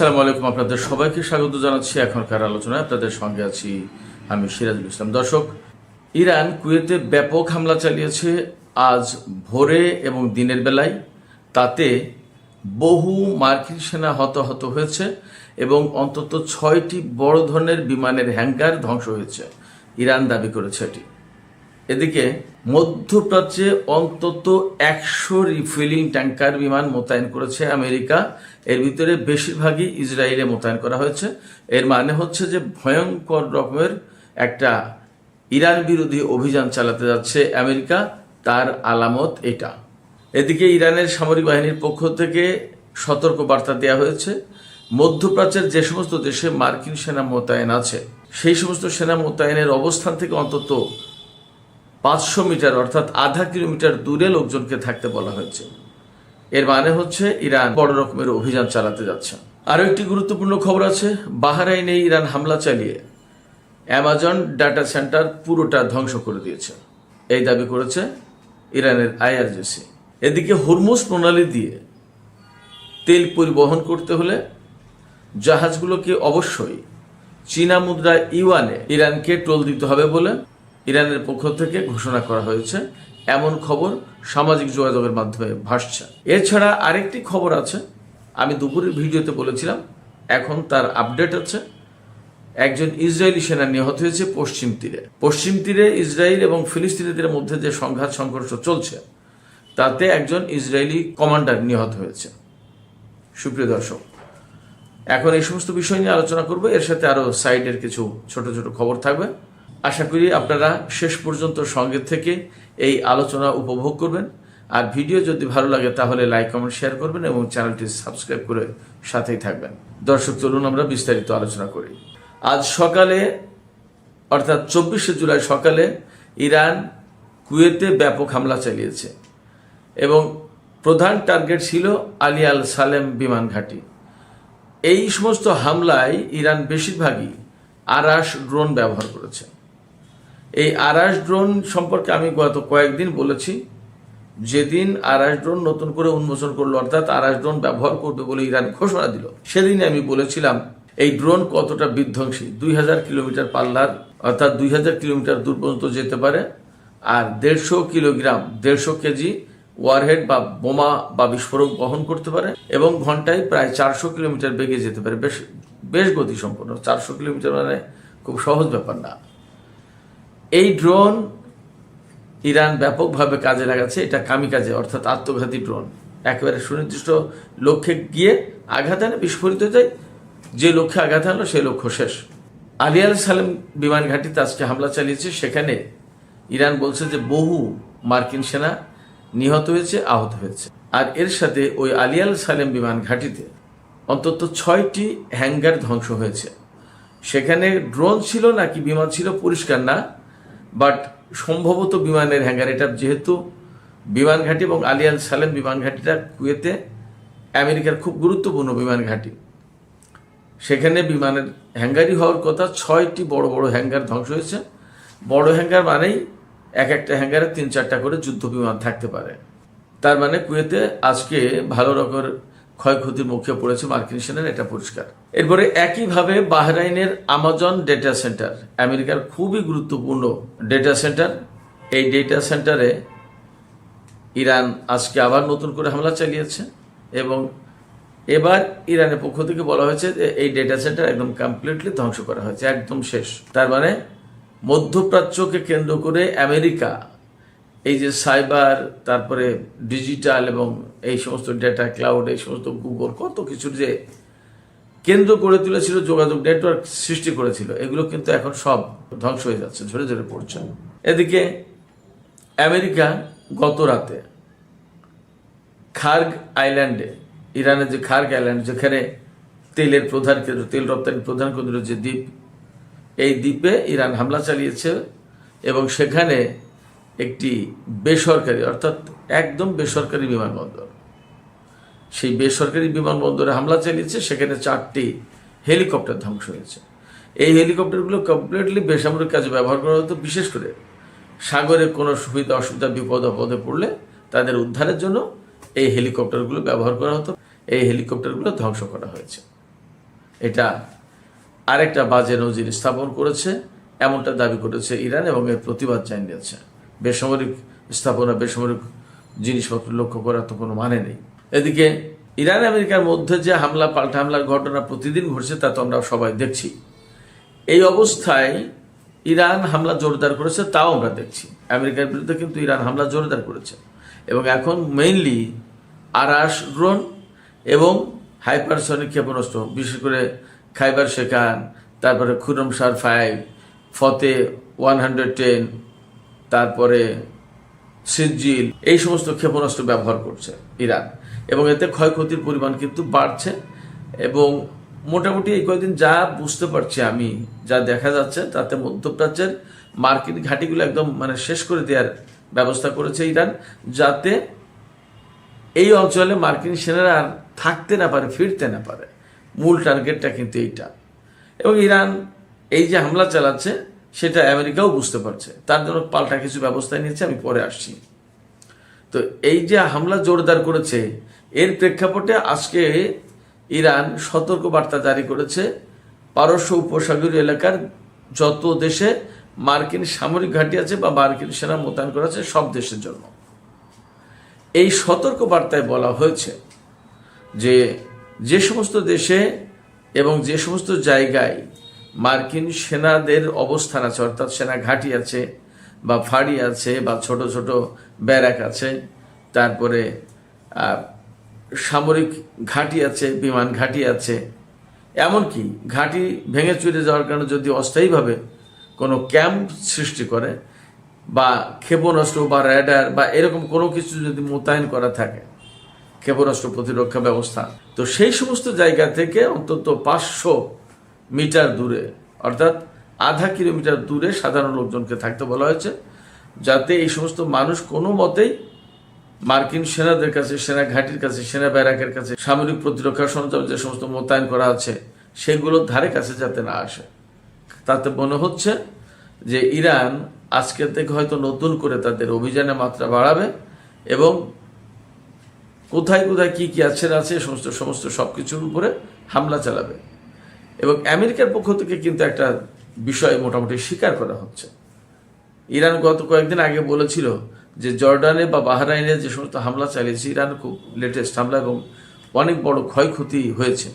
আসসালামু আলাইকুম। আপনাদের সবাইকে স্বাগত জানাচ্ছি এখনকার আলোচনায়। আপনাদের সঙ্গে আছি আমি সিরাজুল ইসলাম। দর্শক, ইরান কুয়েতে ব্যাপক হামলা চালিয়েছে আজ ভোরে এবং দিনের বেলায়। তাতে বহু মার্কিন সেনা হতাহত হয়েছে এবং অন্তত 6টি বড় ধরনের বিমানের হ্যাঙ্গার ধ্বংস হয়েছে, ইরান দাবি করেছে এটি। এদিকে মধ্যপ্রাচ্যে অন্তত 100 রিফিলিং ট্যাঙ্কার বিমান মোতায়েন করেছে আমেরিকা। এর ভিতরে বেশিরভাগই ইসরায়েলে মোতায়েন করা হয়েছে। এর মানে হচ্ছে যে ভয়ঙ্কর রকমের একটা ইরান বিরোধী অভিযান চালাতে যাচ্ছে আমেরিকা, তার আলামত এটা। এদিকে ইরানের সামরিক বাহিনীর পক্ষ থেকে সতর্ক বার্তা দেওয়া হয়েছে, মধ্যপ্রাচ্যের যে সমস্ত দেশে মার্কিন সেনা মোতায়েন আছে সেই সমস্ত সেনা মোতায়েনের অবস্থান থেকে অন্তত 500 মিটার অর্থাৎ আধা কিলোমিটার দূরে লোকজনকে থাকতে বলা হয়েছে। এর মানে হচ্ছে ইরান বড় রকমের অভিযান চালাতে যাচ্ছে। আরও একটি গুরুত্বপূর্ণ খবর আছে, বাহরাইনে ইরান হামলা চালিয়ে অ্যামাজন ডাটা সেন্টার পুরোটা ধ্বংস করে দিয়েছে, এই দাবি করেছে ইরানের আইআরজিসি। এদিকে হরমুজ প্রণালী দিয়ে তেল পরিবহন করতে হলে জাহাজগুলোকে অবশ্যই চীনা মুদ্রা ইউয়ানে ইরানকে টোল দিতে হবে বলে ইরানের পক্ষ থেকে ঘোষণা করা হয়েছে, এমন খবর সামাজিক যোগাযোগের মাধ্যমে ভাসছে। এছাড়া আরেকটি খবর আছে, আমি দুপুরের ভিডিওতে বলেছিলাম, এখন তার আপডেট আছে। একজন ইসরায়েলি সেনা নিহত হয়েছে পশ্চিম তীরে ইসরায়েল এবং ফিলিস্তিনিদের মধ্যে যে সংঘাত সংঘর্ষ চলছে তাতে একজন ইসরায়েলি কমান্ডার নিহত হয়েছে। সুপ্রিয় দর্শক, এখন এই সমস্ত বিষয় নিয়ে আলোচনা করব, এর সাথে আরো সাইডের কিছু ছোট ছোট খবর থাকবে। আশা করি আপনারা শেষ পর্যন্ত সঙ্গে থেকে এই আলোচনা উপভোগ করবেন। আর ভিডিও যদি ভালো লাগে তাহলে লাইক কমেন্ট শেয়ার করবেন এবং চ্যানেলটি সাবস্ক্রাইব করে সাথেই থাকবেন। দর্শক, চলুন আমরা বিস্তারিত আলোচনা করি। আজ সকালে অর্থাৎ 24শে জুলাই সকালে ইরান কুয়েতে ব্যাপক হামলা চালিয়েছে এবং প্রধান টার্গেট ছিল আলী আল সালেম বিমান ঘাঁটি। এই সমস্ত হামলায় ইরান বেশিরভাগই আরাস ড্রোন ব্যবহার করেছে। এই আরাস ড্রোন সম্পর্কে আমি গত কয়েকদিন বলেছি, যেদিন আরাস ড্রোন নতুন করে উন্মোচন করলো অর্থাৎ আরাস ড্রোন ব্যবহার করবে বলে ইরান ঘোষণা দিল, সেদিনে আমি বলেছিলাম এই ড্রোন কতটা বিধ্বংসী। 2000 কিলোমিটার পাল্লার অর্থাৎ 2000 কিলোমিটার দূর পর্যন্ত যেতে পারে, আর 150 কেজি ওয়ারহেড বা বোমা বা বিস্ফোরক বহন করতে পারে এবং ঘন্টায় প্রায় 400 কিলোমিটার বেগে যেতে পারে। বেশ গতিসম্পন্ন। 400 কিলোমিটার মানে খুব সহজ ব্যাপার না। এই ড্রোন ইরান ব্যাপকভাবে কাজে লাগাচ্ছে। এটা কামিকাজে অর্থাৎ আত্মঘাতী ড্রোন, একেবারে সুনির্দিষ্ট লক্ষ্যে গিয়ে আঘাত আনে, বিস্ফোরিত যায়, যে লক্ষ্যে আঘাত আনলো সেই লক্ষ্য শেষ। আলী আল সালেম বিমান ঘাঁটিতে আজকে হামলা চালিয়েছে। সেখানে ইরান বলছে যে বহু মার্কিন সেনা নিহত হয়েছে, আহত হয়েছে। আর এর সাথে ওই আলী আল সালেম বিমান ঘাঁটিতে অন্তত 6টি হ্যাঙ্গার ধ্বংস হয়েছে। সেখানে ড্রোন ছিল নাকি বিমান ছিল পরিষ্কার না, বাট সম্ভবত বিমানের হ্যাঙ্গার। এটা যেহেতু বিমান ঘাঁটি এবং আলী আল সালেম বিমান ঘাঁটিটা কুয়েতে আমেরিকার খুব গুরুত্বপূর্ণ বিমান ঘাঁটি, সেখানে বিমানের হ্যাঙ্গারই হওয়ার কথা। 6টি বড় বড় হ্যাঙ্গার ধ্বংস হয়েছে। বড় হ্যাঙ্গার মানেই একটা হ্যাঙ্গারে 3-4টা করে যুদ্ধ বিমান থাকতে পারে। তার মানে কুয়েতে আজকে ভালো রকমের ক্ষয়ক্ষতির মুখে পড়েছে মার্কিন সেনার, এটা পরিষ্কার। এরপরে একইভাবে বাহরাইনের আমাজন ডেটা সেন্টার, আমেরিকার খুবই গুরুত্বপূর্ণ ডেটা সেন্টার, এই ডেটা সেন্টারে ইরান আজকে আবার নতুন করে হামলা চালিয়েছে এবং এবার ইরানের পক্ষ থেকে বলা হয়েছে যে এই ডেটা সেন্টার একদম কমপ্লিটলি ধ্বংস করা হয়েছে, একদম শেষ। তার মানে মধ্যপ্রাচ্যকে কেন্দ্র করে আমেরিকা এই যে সাইবার, তারপরে ডিজিটাল এবং এই সমস্ত ডেটা ক্লাউড, এই সমস্ত গুগল, কত কিছু যে কেন্দ্র করে তুলেছিল, যোগাযোগ নেটওয়ার্ক সৃষ্টি করেছিল, এগুলো কিন্তু এখন সব ধ্বংস হয়ে যাচ্ছে, ঝরে ঝরে পড়ছে। এদিকে আমেরিকা গত রাতে খার্গ আইল্যান্ডে, ইরানের যে খার্গ আইল্যান্ড, যেখানে তেলের প্রধান কেন্দ্র, তেল রপ্তানির প্রধান কেন্দ্র যে দ্বীপ, এই দ্বীপে ইরান হামলা চালিয়েছে এবং সেখানে একটি বেসরকারি অর্থাৎ একদম বেসরকারি বিমানবন্দর, সেই বেসরকারি বিমানবন্দরে হামলা চালিয়েছে। সেখানে 4টি হেলিকপ্টার ধ্বংস হয়েছে। এই হেলিকপ্টারগুলো কমপ্লিটলি বেসামরিক কাজে ব্যবহার করা হতো, বিশেষ করে সাগরে কোনো সুবিধা অসুবিধা বিপদ আপদে পড়লে তাদের উদ্ধারের জন্য এই হেলিকপ্টারগুলো ব্যবহার করা হতো। এই হেলিকপ্টারগুলো ধ্বংস করা হয়েছে। এটা আরেকটা বাজে নজির স্থাপন করেছে, এমনটা দাবি করেছে ইরান এবং এর প্রতিবাদ জানিয়েছে। বেসামরিক স্থাপনা, বেসামরিক জিনিসপত্র লক্ষ্য করার তো কোনো মানে নেই। এদিকে ইরান আমেরিকার মধ্যে যে হামলা পাল্টা হামলার ঘটনা প্রতিদিন ঘটছে তা তো আমরা সবাই দেখছি। এই অবস্থায় ইরান হামলা জোরদার করেছে, তাও আমরা দেখছি। আমেরিকার বিরুদ্ধে কিন্তু ইরান হামলা জোরদার করেছে এবং এখন মেইনলি আরাস ড্রোন এবং হাইপারসনিক ক্ষেপণাস্ত্র, বিশেষ করে খাইবার শেখান, তারপরে খুরমশার 5, ফতে 110, তারপরে সিজিল, এই সমস্ত ক্ষেপণাস্ত্র ব্যবহার করছে ইরান এবং এতে ক্ষয়ক্ষতির পরিমাণ কিন্তু বাড়ছে। এবং মোটামুটি এই কয়েকদিন যা বুঝতে পারছি আমি, যা দেখা যাচ্ছে তাতে মধ্যপ্রাচ্যের মার্কিন ঘাঁটিগুলো একদম শেষ করে দেওয়ার ব্যবস্থা করেছে ইরান, যাতে এই অঞ্চলে মার্কিন সেনারা আর থাকতে না পারে, ফিরতে না পারে। মূল টার্গেটটা কিন্তু এইটা। এবং ইরান এই যে হামলা চালাচ্ছে সেটা আমেরিকাও বুঝতে পারছে, তার জন্য পাল্টা কিছু ব্যবস্থা নিয়েছে, আমি পরে আসছি। তো এই যে হামলা জোরদার করেছে, এর প্রেক্ষাপটে আজকে ইরান সতর্ক বার্তা জারি করেছে পারস্য উপসাগরীয় এলাকার যত দেশে মার্কিন সামরিক ঘাঁটি আছে বা মার্কিন সেনা মোতায়েন করা আছে সব দেশের জন্য। এই সতর্ক বার্তায় বলা হয়েছে যে যে সমস্ত দেশে এবং যে সমস্ত জায়গায় মার্কিন সেনাদের অবস্থান আছে, অর্থাৎ সেনা ঘাঁটি আছে বা ফাঁড়ি আছে বা ছোট ছোট ব্যারাক আছে, তারপরে সামরিক ঘাঁটি আছে, বিমান ঘাঁটি আছে, এমনকি ঘাঁটি ভেঙে চুরে যাওয়ার কারণে যদি অস্থায়ীভাবে কোনো ক্যাম্প সৃষ্টি করে বা ক্ষেপণাস্ত্র বা র্যাডার বা এরকম কোনো কিছু যদি মোতায়েন করা থাকে, ক্ষেপণাস্ত্র প্রতিরক্ষা ব্যবস্থা, তো সেই সমস্ত জায়গা থেকে অন্তত 500 মিটার দূরে, অর্থাৎ আধা কিলোমিটার দূরে সাধারণ লোকজনকে থাকতে বলা হয়েছে, যাতে এই সমস্ত মানুষ কোনো মতেই মার্কিন সেনাদের কাছে, সেনা ঘাঁটির কাছে, সেনা ব্যারাকের কাছে, সামরিক প্রতিরক্ষা সরঞ্জাম যে সমস্ত মোতায়েন করা আছে সেগুলোর ধারে কাছে যাতে না আসে। তাতে মনে হচ্ছে যে ইরান আজকে থেকে হয়তো নতুন করে তাদের অভিযানের মাত্রা বাড়াবে এবং কোথায় কোথায় কি কি আছে না আছে সমস্ত সবকিছুর উপরে হামলা চালাবে। এবং আমেরিকার পক্ষ থেকে কিন্তু একটা বিষয় মোটামুটি স্বীকার করা হচ্ছে। ইরান গত কয়েকদিন আগে বলেছিল যে জর্ডানে বা বাহরাইনে যে সমস্ত হামলা চালিয়েছে ইরান, খুব লেটেস্ট হামলা এবং অনেক বড় ক্ষয়ক্ষতি হয়েছে।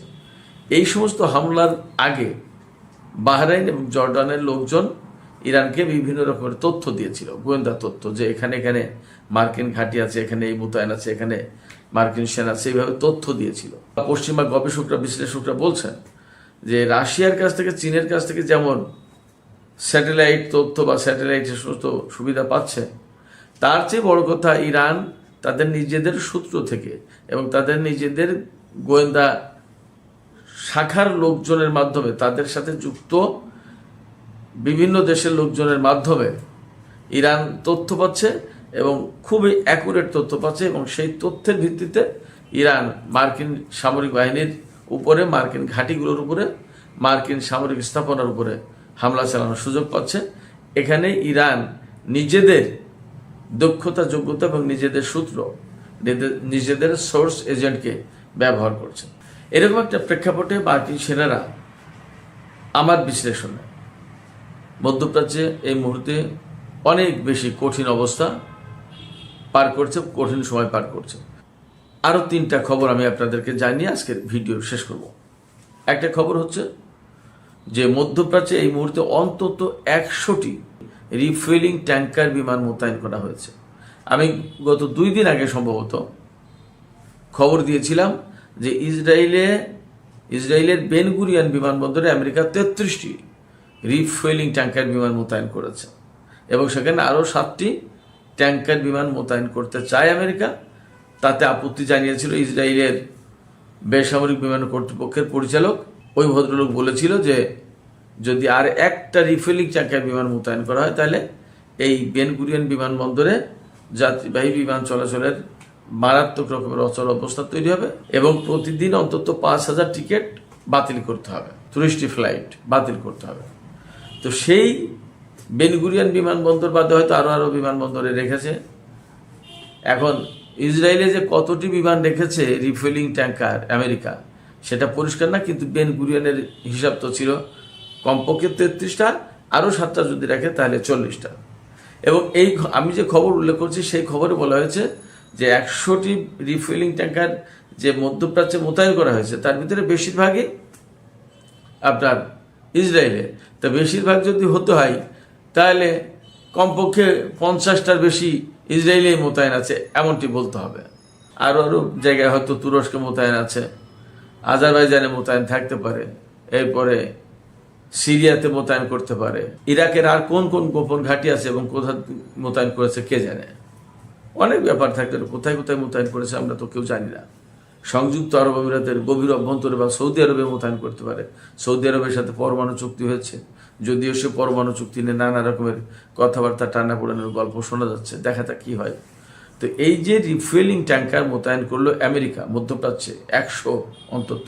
এই সমস্ত হামলার আগে বাহরাইন এবং জর্ডানের লোকজন ইরানকে বিভিন্ন রকমের তথ্য দিয়েছিল, গোয়েন্দা তথ্য, যে এখানে এখানে মার্কিন ঘাঁটি আছে, এখানে এই মোতায়েন আছে, এখানে মার্কিন সেনা আছে, এইভাবে তথ্য দিয়েছিল। পশ্চিমা গবেষকরা, বিশ্লেষকরা বলছেন যে রাশিয়ার কাছ থেকে, চীনের কাছ থেকে যেমন স্যাটেলাইট তথ্য বা স্যাটেলাইটের সমস্ত সুবিধা পাচ্ছে, তার চেয়ে বড় কথা ইরান তাদের নিজেদের সূত্র থেকে এবং তাদের নিজেদের গোয়েন্দা শাখার লোকজনের মাধ্যমে, তাদের সাথে যুক্ত বিভিন্ন দেশের লোকজনের মাধ্যমে ইরান তথ্য পাচ্ছে এবং খুবই অ্যাকুরেট তথ্য পাচ্ছে। এবং সেই তথ্যের ভিত্তিতে ইরান মার্কিন সামরিক বাহিনীর উপরে, মার্কিন ঘাঁটিগুলোর উপরে, মার্কিন সামরিক স্থাপনার উপরে হামলা চালানোর সুযোগ পাচ্ছে। এখানে ইরান নিজেদের দক্ষতা, যোগ্যতা এবং নিজেদের সূত্র, নিজেদের সোর্স এজেন্টকে ব্যবহার করছে। এরকম একটা প্রেক্ষাপটে মার্কিন সেনারা, আমার বিশ্লেষণে, মধ্যপ্রাচ্যে এই মুহূর্তে অনেক বেশি কঠিন অবস্থা পার করছে, কঠিন সময় পার করছে। আরও 3টা খবর আমি আপনাদেরকে জানিয়ে আজকের ভিডিও শেষ করব। একটা খবর হচ্ছে যে মধ্যপ্রাচ্যে এই মুহূর্তে অন্তত 100টি রিফুয়েলিং ট্যাঙ্কার বিমান মোতায়েন করা হয়েছে। আমি গত 2 দিন আগে সম্ভবত খবর দিয়েছিলাম যে ইসরায়েলের বেন গুরিয়ন বিমানবন্দরে আমেরিকা 33টি রিফুয়েলিং ট্যাঙ্কার বিমান মোতায়েন করেছে এবং সেখানে আরও 7টি ট্যাঙ্কার বিমান মোতায়েন করতে চায় আমেরিকা। তাতে আপত্তি জানিয়েছিল ইসরায়েলের বেসামরিক বিমান কর্তৃপক্ষের পরিচালক। ওই ভদ্রলোক বলেছিল যে যদি আর একটা রিফুয়েলিং ট্যাঙ্কার বিমান মোতায়েন করা হয় তাহলে এই বেন গুরিয়ন বিমানবন্দরে যাত্রীবাহী বিমান চলাচলের মারাত্মক রকমের অচল অবস্থা তৈরি হবে এবং প্রতিদিন অন্তত 5,000 টিকিট বাতিল করতে হবে, 30টি ফ্লাইট বাতিল করতে হবে। তো সেই বেন গুরিয়ন বিমানবন্দর বাদে হয়তো আরও বিমানবন্দরে রেখেছে। এখন ইসরায়েলে যে কতটি বিমান রেখেছে রিফুয়েলিং ট্যাঙ্কার আমেরিকা, সেটা পরিষ্কার না, কিন্তু বেন গুরিয়নের হিসাব তো ছিল কমপক্ষে 33টা, আরও 7টা যদি রাখে তাহলে 40টা। এবং আমি যে খবর উল্লেখ করছি সেই খবরে বলা হয়েছে যে 100টি রিফুয়েলিং ট্যাঙ্কার যে মধ্যপ্রাচ্যে মোতায়েন করা হয়েছে তার ভিতরে বেশিরভাগই আপনার ইসরায়েলে। তো বেশিরভাগ যদি হতে হয় তাহলে কমপক্ষে 50টার বেশি ইসরায়েলে মোতায়েন আছে এমনটি বলতে হবে। আরও জায়গায় হয়তো তুরস্কে মোতায়েন আছে, আজারবাইজানে মোতায়েন থাকতে পারে, এরপরে সিরিয়াতে মোতায়েন করতে পারে, ইরাকের আর কোন কোন গোপন ঘাঁটি আছে এবং কোথায় মোতায়েন করেছে কে জানে। অনেক ব্যাপার থাকতে কোথায় কোথায় মোতায়েন করেছে আমরা তো কেউ জানি না। সংযুক্ত আরব আমিরাতের গভীর অভ্যন্তরে বা সৌদি আরবে মোতায়েন করতে পারে। সৌদি আরবের সাথে পরমাণু চুক্তি হয়েছে, যদিও সে পরমাণু চুক্তি নিয়ে নানা রকমের কথাবার্তা টানাপোড়েনের গল্প শোনা যাচ্ছে, দেখা যাক কি হয়। তো এই যে রিফুয়েলিং ট্যাঙ্কার মোতায়েন করলো আমেরিকা মধ্যপ্রাচ্যে 100 অন্তত,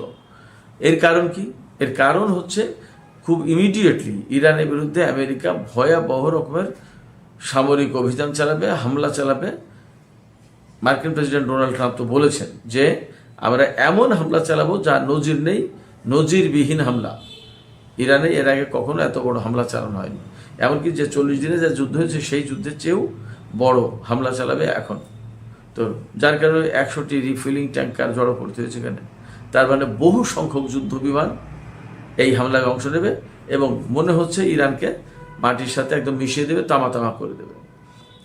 এর কারণ কি? এর কারণ হচ্ছে খুব ইমিডিয়েটলি ইরানের বিরুদ্ধে আমেরিকা ভয়াবহ রকমের সামরিক অভিযান চালাবে, হামলা চালাবে। মার্কিন প্রেসিডেন্ট ডোনাল্ড ট্রাম্প তো বলেছেন যে আমরা এমন হামলা চালাবো যা নজির নেই, নজিরবিহীন হামলা। ইরানে এর আগে কখনো এত বড় হামলা চালানো হয়নি। এমনকি যে 40 দিনে যে যুদ্ধ হয়েছে সেই যুদ্ধের চেয়েও বড় হামলা চালাবে এখন। তো যার কারণে 100টি রিফিলিং ট্যাঙ্কার জড়ো করতে হয়েছে এখানে। তার মানে বহু সংখ্যক যুদ্ধ বিমান এই হামলায় অংশ নেবে এবং মনে হচ্ছে ইরানকে মাটির সাথে একদম মিশিয়ে দেবে, তামা তামা করে দেবে।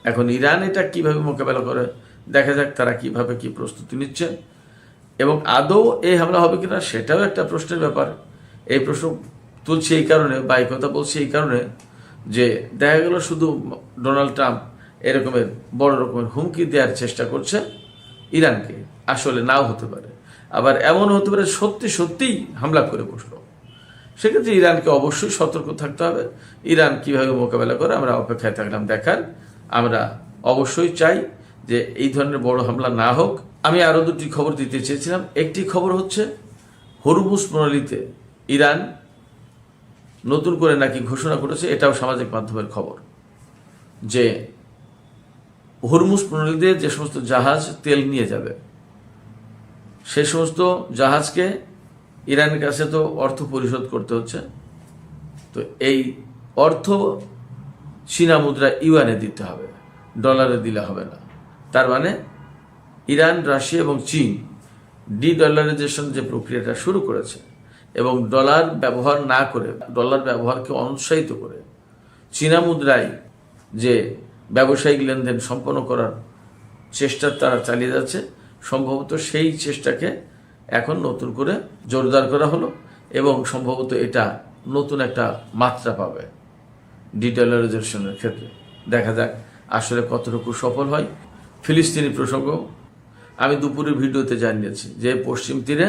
এখন ইরান এটা কিভাবে মোকাবেলা করে দেখা যাক, তারা কিভাবে কি প্রস্তুতি নিচ্ছে এবং আদৌ এই হামলা হবে কিনা সেটাও একটা প্রশ্নের ব্যাপার। এই প্রশ্ন তুলছি এই কারণে বা এই কথা বলছি এই কারণে যে দেখা গেল শুধু ডোনাল্ড ট্রাম্প এরকমের বড় রকমের হুমকি দেওয়ার চেষ্টা করছে ইরানকে, আসলে নাও হতে পারে। আবার এমন হতে পারে সত্যি সত্যিই হামলা করে বসলো। সেক্ষেত্রে ইরানকে অবশ্যই সতর্ক থাকতে হবে। ইরান কিভাবে মোকাবেলা করে আমরা অপেক্ষায় থাকলাম দেখার। আমরা অবশ্যই চাই যে এই ধরনের বড় হামলা না হোক। আমি আরও দুটি খবর দিতে চেয়েছিলাম। একটি খবর হচ্ছে হরমুজ প্রণালীতে ইরান নতুন করে নাকি ঘোষণা করেছে, এটাও সামাজিক মাধ্যমের খবর, যে হরমুজ প্রণালীতে যে সমস্ত জাহাজ তেল নিয়ে যাবে সে সমস্ত জাহাজকে ইরানের কাছে তো অর্থ পরিশোধ করতে হচ্ছে। তো এই অর্থ চীনা মুদ্রা ইউয়ানে দিতে হবে, ডলারে দিলে হবে না। তার মানে ইরান, রাশিয়া এবং চীন ডলারাইজেশন যে প্রক্রিয়াটা শুরু করেছে এবং ডলার ব্যবহার না করে, ডলার ব্যবহারকে অনুৎসাহিত করে চীনা মুদ্রায় যে ব্যবসায়িক লেনদেন সম্পন্ন করার চেষ্টা তারা চালিয়ে যাচ্ছে, সম্ভবত সেই চেষ্টাকে এখন নতুন করে জোরদার করা হলো এবং সম্ভবত এটা নতুন একটা মাত্রা পাবে ডলারাইজেশনের ক্ষেত্রে। দেখা যাক আসলে কতটুকু সফল হয়। ফিলিস্তিনি প্রসঙ্গ আমি দুপুরের ভিডিওতে জানিয়েছি যে পশ্চিম তীরে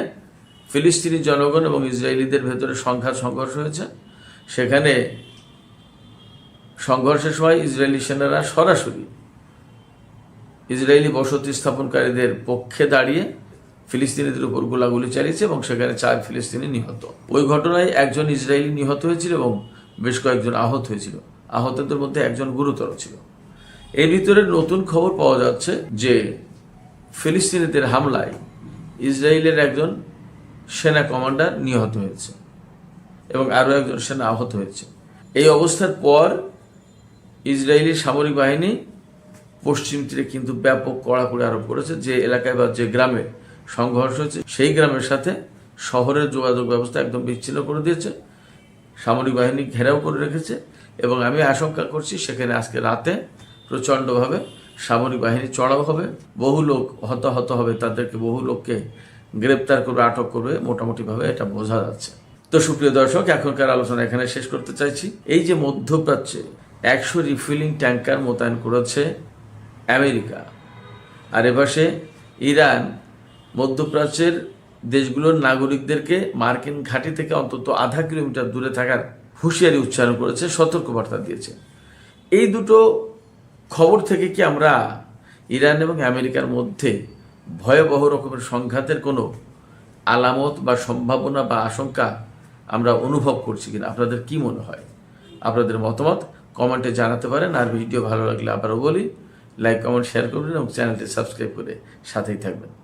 ফিলিস্তিনি জনগণ এবং ইসরায়েলিদের ভেতরে সংঘর্ষ হয়েছে। সেখানে সংঘর্ষের সময় ইসরায়েলি সেনারা সরাসরি ইসরায়েলি বসতি স্থাপনকারীদের পক্ষে দাঁড়িয়ে ফিলিস্তিনিদের উপর গোলাগুলি চালিয়েছে এবং সেখানে 4 ফিলিস্তিনি নিহত। ওই ঘটনায় একজন ইসরায়েলি নিহত হয়েছিল এবং বেশ কয়েকজন আহত হয়েছিল। আহতদের মধ্যে একজন গুরুতর ছিল। এর ভিতরে নতুন খবর পাওয়া যাচ্ছে যে ফিলিস্তিনিদের হামলায় ইসরায়েলের একজন সেনা কমান্ডার নিহত হয়েছে এবং আরও একজন সেনা আহত হয়েছে। এই অবস্থার পর ইসরায়েলি সামরিক বাহিনী পশ্চিম তীরে কিন্তু ব্যাপক কড়াকড়ি আরোপ করেছে। যে এলাকায় বা যে গ্রামে সংঘর্ষ হয়েছে সেই গ্রামের সাথে শহরের যোগাযোগ ব্যবস্থা একদম বিচ্ছিন্ন করে দিয়েছে, সামরিক বাহিনী ঘেরাও করে রেখেছে এবং আমি আশঙ্কা করছি সেখানে আজকে রাতে প্রচণ্ডভাবে সামরিক বাহিনী চড়াও হবে, বহু লোক হতাহত হবে, তাদেরকে বহু লোককে গ্রেপ্তার করবে, আটক করবে, মোটামুটিভাবে এটা বোঝা যাচ্ছে। তো সুপ্রিয় দর্শক, এখনকার আলোচনা এখানে শেষ করতে চাইছি। এই যে মধ্যপ্রাচ্যে 100 রিফিলিং ট্যাঙ্কার মোতায়েন করেছে আমেরিকা, আর এপাশে ইরান মধ্যপ্রাচ্যের দেশগুলোর নাগরিকদেরকে মার্কিন ঘাঁটি থেকে অন্তত আধা কিলোমিটার দূরে থাকার হুঁশিয়ারি উচ্চারণ করেছে, সতর্কবার্তা দিয়েছে। এই দুটো খবর থেকে কি আমরা ইরান এবং আমেরিকার মধ্যে ভয়াবহ রকমের সংঘাতের কোনো আলামত বা সম্ভাবনা বা আশঙ্কা আমরা অনুভব করছি কিনা? আপনাদের কি মনে হয়? আপনাদের মতামত কমেন্টে জানাতে পারেন। আর ভিডিও ভালো লাগলে আবারও বলি, লাইক, কমেন্ট, শেয়ার করবেন এবং চ্যানেলটি সাবস্ক্রাইব করে সাথেই থাকবেন।